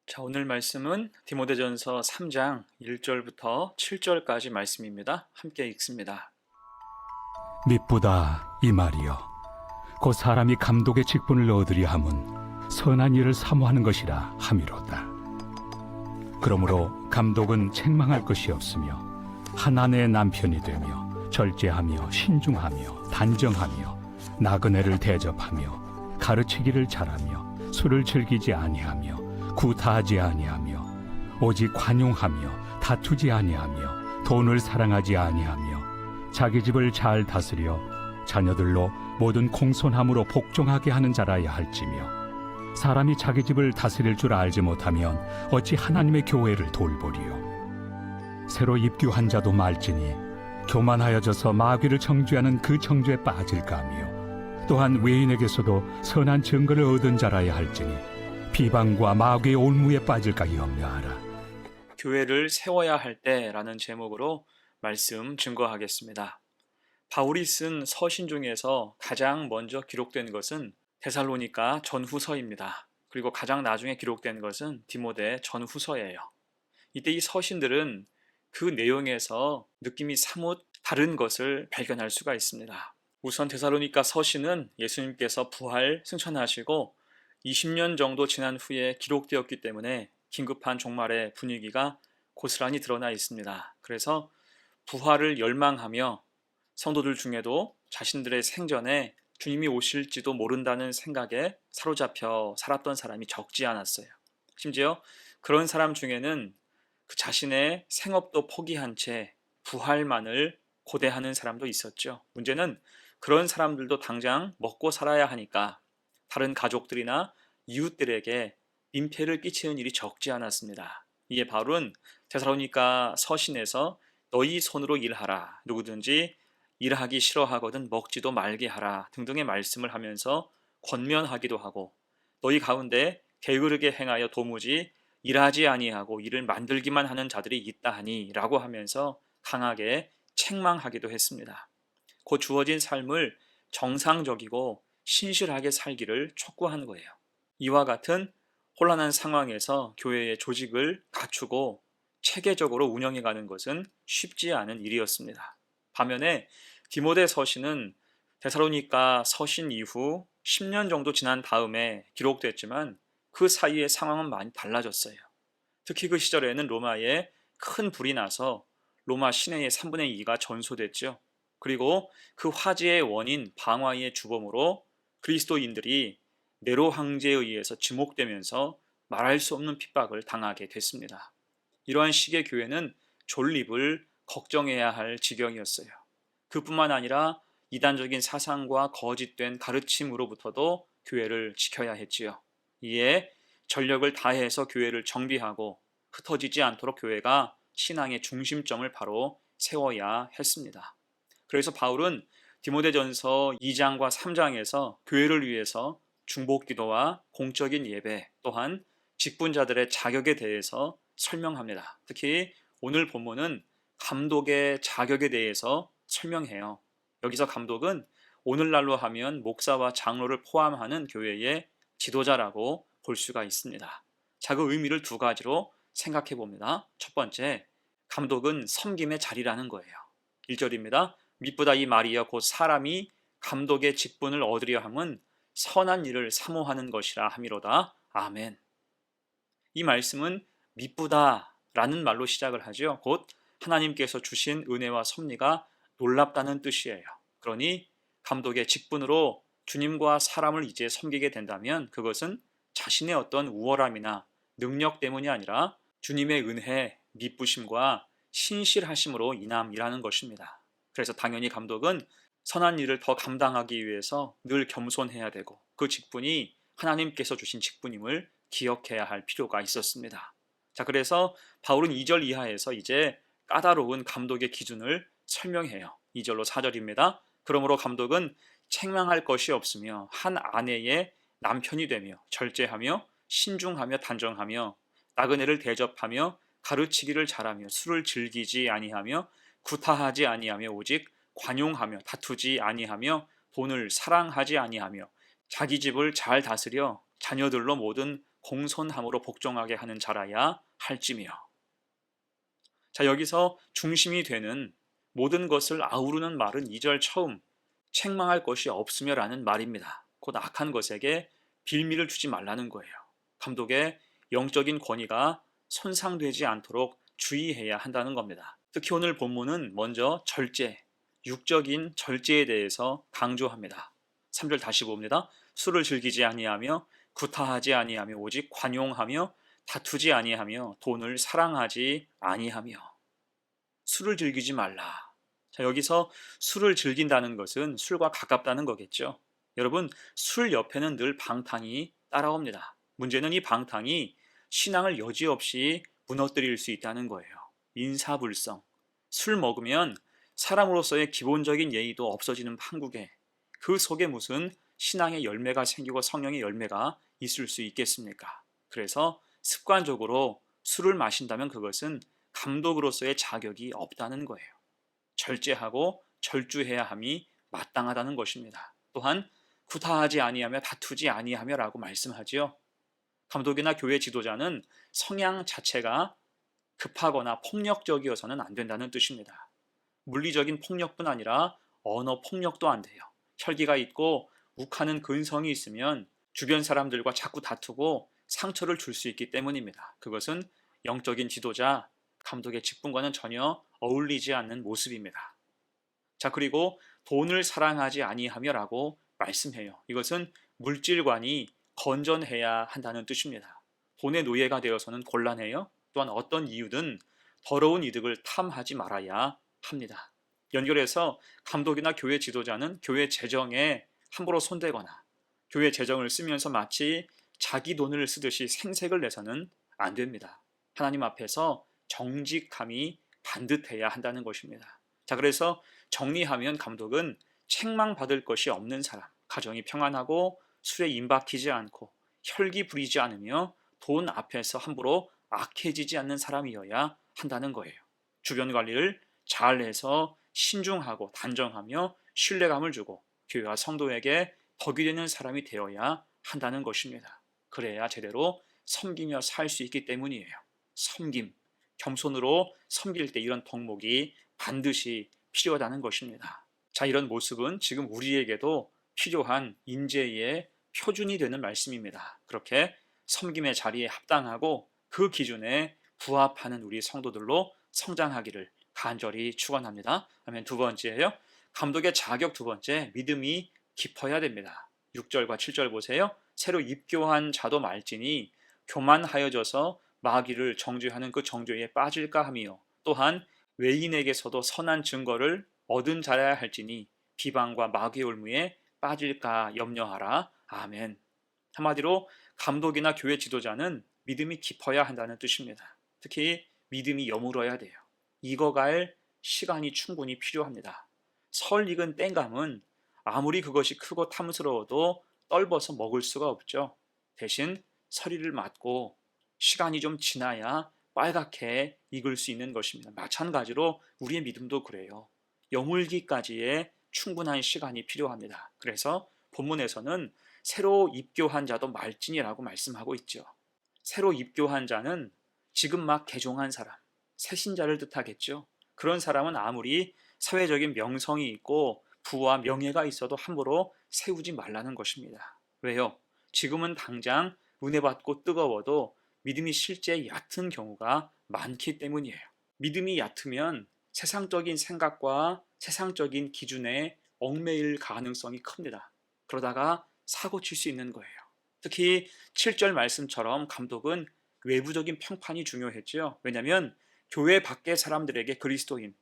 자, 오늘 말씀은 디모데전서 3장 1절부터 7절까지 말씀입니다. 함께 읽습니다. 미쁘다 이 말이여 곧 사람이 감독의 직분을 얻으려 함은 선한 일을 사모하는 것이라 함이로다. 그러므로 감독은 책망할 것이 없으며 한 아내의 남편이 되며 절제하며 신중하며 단정하며 나그네를 대접하며 가르치기를 잘하며 술을 즐기지 아니하며 구타하지 아니하며 오직 관용하며 다투지 아니하며 돈을 사랑하지 아니하며 자기 집을 잘 다스려 자녀들로 모든 공손함으로 복종하게 하는 자라야 할지며 사람이 자기 집을 다스릴 줄 알지 못하면 어찌 하나님의 교회를 돌보리요. 새로 입교한 자도 말지니 교만하여져서 마귀를 정죄하는 그 정죄에 빠질까 하며 또한 외인에게서도 선한 증거를 얻은 자라야 할지니 비방과 마귀의 올무에 빠질까 염려하라. 교회를 세워야 할 때라는 제목으로 말씀 증거하겠습니다. 바울이 쓴 서신 중에서 가장 먼저 기록된 것은 데살로니가 전후서입니다. 그리고 가장 나중에 기록된 것은 디모데 전후서예요. 이때 이 서신들은 그 내용에서 느낌이 사뭇 다른 것을 발견할 수가 있습니다. 우선 데살로니가 서신은 예수님께서 부활 승천하시고 20년 정도 지난 후에 기록되었기 때문에 긴급한 종말의 분위기가 고스란히 드러나 있습니다. 그래서 부활을 열망하며 성도들 중에도 자신들의 생전에 주님이 오실지도 모른다는 생각에 사로잡혀 살았던 사람이 적지 않았어요. 심지어 그런 사람 중에는 그 자신의 생업도 포기한 채 부활만을 고대하는 사람도 있었죠. 문제는 그런 사람들도 당장 먹고 살아야 하니까 다른 가족들이나 이웃들에게 민폐를 끼치는 일이 적지 않았습니다. 이에 바울은 데살로니가 서신에서 너희 손으로 일하라, 누구든지 일하기 싫어하거든 먹지도 말게 하라 등등의 말씀을 하면서 권면하기도 하고, 너희 가운데 게으르게 행하여 도무지 일하지 아니하고 일을 만들기만 하는 자들이 있다 하니 라고 하면서 강하게 책망하기도 했습니다. 곧 주어진 삶을 정상적이고 신실하게 살기를 촉구한 거예요. 이와 같은 혼란한 상황에서 교회의 조직을 갖추고 체계적으로 운영해가는 것은 쉽지 않은 일이었습니다. 반면에 디모데 서신은 데살로니가 서신 이후 10년 정도 지난 다음에 기록됐지만 그 사이의 상황은 많이 달라졌어요. 특히 그 시절에는 로마에 큰 불이 나서 로마 시내의 3분의 2가 전소됐죠. 그리고 그 화재의 원인 방화의 주범으로 그리스도인들이 네로 황제에 의해서 지목되면서 말할 수 없는 핍박을 당하게 됐습니다. 이러한 시기의 교회는 존립을 걱정해야 할 지경이었어요. 그뿐만 아니라 이단적인 사상과 거짓된 가르침으로부터도 교회를 지켜야 했지요. 이에 전력을 다해서 교회를 정비하고 흩어지지 않도록 교회가 신앙의 중심점을 바로 세워야 했습니다. 그래서 바울은 디모데전서 2장과 3장에서 교회를 위해서 중보기도와 공적인 예배, 또한 직분자들의 자격에 대해서 설명합니다. 특히 오늘 본문은 감독의 자격에 대해서 설명해요. 여기서 감독은 오늘날로 하면 목사와 장로를 포함하는 교회의 지도자라고 볼 수가 있습니다. 자, 그 의미를 두 가지로 생각해 봅니다. 첫 번째, 감독은 섬김의 자리라는 거예요. 1절입니다. 미쁘다 이 말이여 곧 사람이 감독의 직분을 얻으려 함은 선한 일을 사모하는 것이라 함이로다. 아멘. 이 말씀은 미쁘다라는 말로 시작을 하죠. 곧 하나님께서 주신 은혜와 섭리가 놀랍다는 뜻이에요. 그러니 감독의 직분으로 주님과 사람을 이제 섬기게 된다면 그것은 자신의 어떤 우월함이나 능력 때문이 아니라 주님의 은혜, 미쁘심과 신실하심으로 인함이라는 것입니다. 그래서 당연히 감독은 선한 일을 더 감당하기 위해서 늘 겸손해야 되고 그 직분이 하나님께서 주신 직분임을 기억해야 할 필요가 있었습니다. 자, 그래서 바울은 2절 이하에서 이제 까다로운 감독의 기준을 설명해요. 2절로 4절입니다. 그러므로 감독은 책망할 것이 없으며 한 아내의 남편이 되며 절제하며 신중하며 단정하며 나그네를 대접하며 가르치기를 잘하며 술을 즐기지 아니하며 구타하지 아니하며 오직 관용하며 다투지 아니하며 돈을 사랑하지 아니하며 자기 집을 잘 다스려 자녀들로 모든 공손함으로 복종하게 하는 자라야 할지며. 자, 여기서 중심이 되는 모든 것을 아우르는 말은 2절 처음 책망할 것이 없으며라는 말입니다. 곧 악한 것에게 빌미를 주지 말라는 거예요. 감독의 영적인 권위가 손상되지 않도록 주의해야 한다는 겁니다. 특히 오늘 본문은 먼저 절제, 육적인 절제에 대해서 강조합니다. 3절 다시 봅니다. 술을 즐기지 아니하며 구타하지 아니하며 오직 관용하며 다투지 아니하며 돈을 사랑하지 아니하며. 술을 즐기지 말라. 자, 여기서 술을 즐긴다는 것은 술과 가깝다는 거겠죠. 여러분, 술 옆에는 늘 방탕이 따라옵니다. 문제는 이 방탕이 신앙을 여지없이 무너뜨릴 수 있다는 거예요. 인사불성. 술 먹으면 사람으로서의 기본적인 예의도 없어지는 판국에 그 속에 무슨 신앙의 열매가 생기고 성령의 열매가 있을 수 있겠습니까? 그래서 습관적으로 술을 마신다면 그것은 감독으로서의 자격이 없다는 거예요. 절제하고 절주해야 함이 마땅하다는 것입니다. 또한 구타하지 아니하며 다투지 아니하며라고 말씀하지요. 감독이나 교회 지도자는 성향 자체가 급하거나 폭력적이어서는 안 된다는 뜻입니다. 물리적인 폭력뿐 아니라 언어 폭력도 안 돼요. 혈기가 있고 욱하는 근성이 있으면 주변 사람들과 자꾸 다투고 상처를 줄 수 있기 때문입니다. 그것은 영적인 지도자, 감독의 직분과는 전혀 어울리지 않는 모습입니다. 자, 그리고 돈을 사랑하지 아니하며라고 말씀해요. 이것은 물질관이 건전해야 한다는 뜻입니다. 돈의 노예가 되어서는 곤란해요. 또한 어떤 이유든 더러운 이득을 탐하지 말아야 합니다. 연결해서 감독이나 교회 지도자는 교회 재정에 함부로 손대거나 교회 재정을 쓰면서 마치 자기 돈을 쓰듯이 생색을 내서는 안 됩니다. 하나님 앞에서 정직함이 반듯해야 한다는 것입니다. 자, 그래서 정리하면 감독은 책망받을 것이 없는 사람, 가정이 평안하고 술에 임박히지 않고 혈기 부리지 않으며 돈 앞에서 함부로 악해지지 않는 사람이어야 한다는 거예요. 주변 관리를 잘해서 신중하고 단정하며 신뢰감을 주고 교회와 성도에게 덕이 되는 사람이 되어야 한다는 것입니다. 그래야 제대로 섬기며 살 수 있기 때문이에요. 섬김, 겸손으로 섬길 때 이런 덕목이 반드시 필요하다는 것입니다. 자, 이런 모습은 지금 우리에게도 필요한 인재의 표준이 되는 말씀입니다. 그렇게 섬김의 자리에 합당하고 그 기준에 부합하는 우리 성도들로 성장하기를 간절히 축원합니다. 아멘. 두 번째예요. 감독의 자격 두 번째, 믿음이 깊어야 됩니다. 6절과 7절 보세요. 새로 입교한 자도 말지니 교만하여져서 마귀를 정죄하는 그 정죄에 빠질까 하며 또한 외인에게서도 선한 증거를 얻은 자라야 할지니 비방과 마귀의 올무에 빠질까 염려하라. 아멘. 한마디로 감독이나 교회 지도자는 믿음이 깊어야 한다는 뜻입니다. 특히 믿음이 여물어야 돼요. 익어갈 시간이 충분히 필요합니다. 설 익은 땡감은 아무리 그것이 크고 탐스러워도 떫어서 먹을 수가 없죠. 대신 서리를 맞고 시간이 좀 지나야 빨갛게 익을 수 있는 것입니다. 마찬가지로 우리의 믿음도 그래요. 여물기까지의 충분한 시간이 필요합니다. 그래서 본문에서는 새로 입교한 자도 말진이라고 말씀하고 있죠. 새로 입교한 자는 지금 막 개종한 사람, 새신자를 뜻하겠죠. 그런 사람은 아무리 사회적인 명성이 있고 부와 명예가 있어도 함부로 세우지 말라는 것입니다. 왜요? 지금은 당장 은혜 받고 뜨거워도 믿음이 실제 얕은 경우가 많기 때문이에요. 믿음이 얕으면 세상적인 생각과 세상적인 기준에 얽매일 가능성이 큽니다. 그러다가 사고 칠 수 있는 거예요. 특히 7절 말씀처럼 감독은 외부적인 평판이 중요했죠. 왜냐하면 교회 밖의 사람들에게 그리스도인,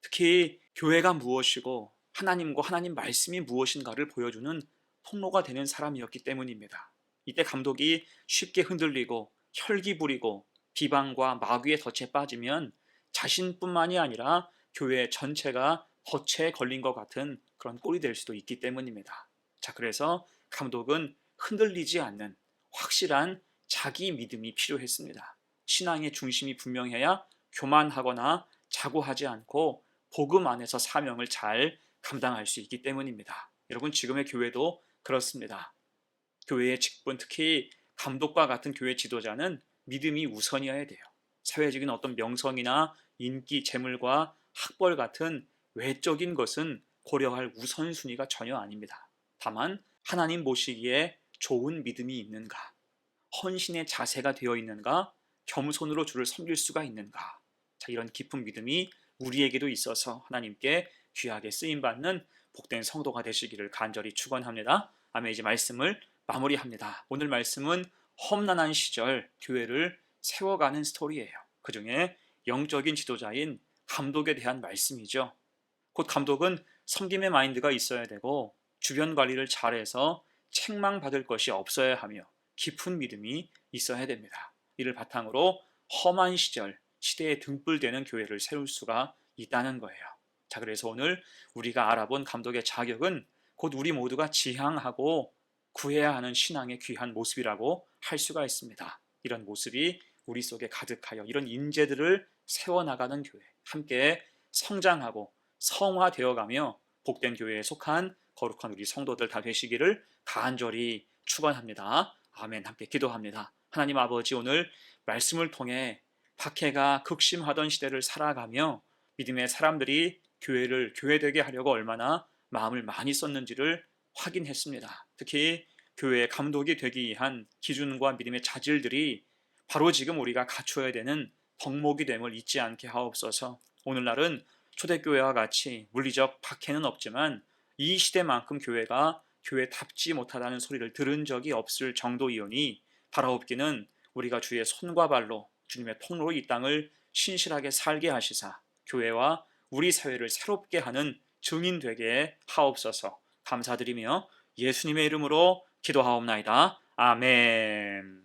특히 교회가 무엇이고 하나님과 하나님 말씀이 무엇인가를 보여주는 통로가 되는 사람이었기 때문입니다. 이때 감독이 쉽게 흔들리고 혈기 부리고 비방과 마귀의 덫에 빠지면 자신뿐만이 아니라 교회 전체가 덫에 걸린 것 같은 그런 꼴이 될 수도 있기 때문입니다. 자, 그래서 감독은 흔들리지 않는 확실한 자기 믿음이 필요했습니다. 신앙의 중심이 분명해야 교만하거나 자고하지 않고 복음 안에서 사명을 잘 감당할 수 있기 때문입니다. 여러분, 지금의 교회도 그렇습니다. 교회의 직분, 특히 감독과 같은 교회 지도자는 믿음이 우선이어야 돼요. 사회적인 어떤 명성이나 인기, 재물과 학벌 같은 외적인 것은 고려할 우선순위가 전혀 아닙니다. 다만 하나님 보시기에 좋은 믿음이 있는가, 헌신의 자세가 되어 있는가, 겸손으로 주를 섬길 수가 있는가. 자, 이런 깊은 믿음이 우리에게도 있어서 하나님께 귀하게 쓰임받는 복된 성도가 되시기를 간절히 축원합니다. 아멘. 이제 말씀을 마무리합니다. 오늘 말씀은 험난한 시절 교회를 세워가는 스토리예요. 그 중에 영적인 지도자인 감독에 대한 말씀이죠. 곧 감독은 섬김의 마인드가 있어야 되고 주변 관리를 잘해서 책망받을 것이 없어야 하며 깊은 믿음이 있어야 됩니다. 이를 바탕으로 험한 시절, 시대에 등불되는 교회를 세울 수가 있다는 거예요. 자, 그래서 오늘 우리가 알아본 감독의 자격은 곧 우리 모두가 지향하고 구해야 하는 신앙의 귀한 모습이라고 할 수가 있습니다. 이런 모습이 우리 속에 가득하여 이런 인재들을 세워나가는 교회, 함께 성장하고 성화되어가며 복된 교회에 속한 거룩한 우리 성도들 다 되시기를 간절히 축원합니다. 아멘. 함께 기도합니다. 하나님 아버지, 오늘 말씀을 통해 박해가 극심하던 시대를 살아가며 믿음의 사람들이 교회를 교회되게 하려고 얼마나 마음을 많이 썼는지를 확인했습니다. 특히 교회의 감독이 되기 위한 기준과 믿음의 자질들이 바로 지금 우리가 갖추어야 되는 덕목이 됨을 잊지 않게 하옵소서. 오늘날은 초대교회와 같이 물리적 박해는 없지만 이 시대만큼 교회가 교회답지 못하다는 소리를 들은 적이 없을 정도이오니 바라옵기는 우리가 주의 손과 발로 주님의 통로로 이 땅을 신실하게 살게 하시사 교회와 우리 사회를 새롭게 하는 증인 되게 하옵소서. 감사드리며 예수님의 이름으로 기도하옵나이다. 아멘.